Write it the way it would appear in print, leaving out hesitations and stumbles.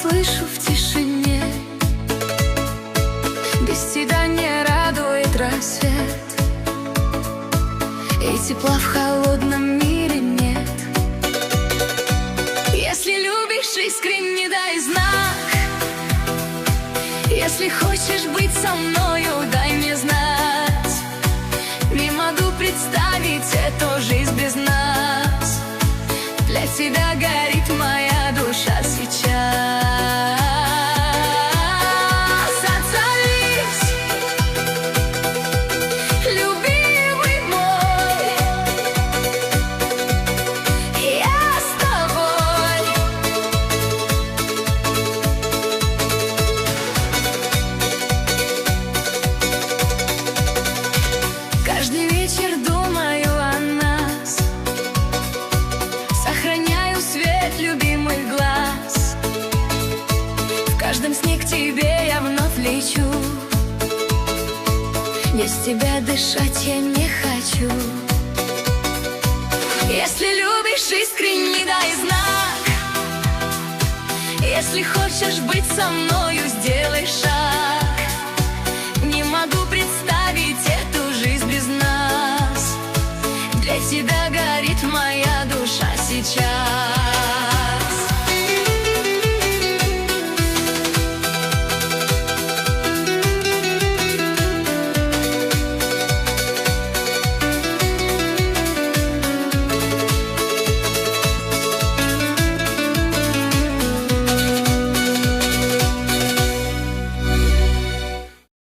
слышу в тишине. Без тебя не радует рассвет, и тепла в холодном мире нет. Если любишь искренне, дай знак. Если хочешь быть со мною, дай мне знать. Не могу представить эту жизнь без нас. Для тебя горит моя душа сейчас. Отзовись, любимый мой, я с тобой. Каждый вечер думаю о нас, сохраняю свет любимых глаз. В каждом сне к тебе я вновь лечу. Без тебя дышать я не хочу. Если любишь искренне, дай знак. Если хочешь быть со мною, сделай шаг. Не могу представить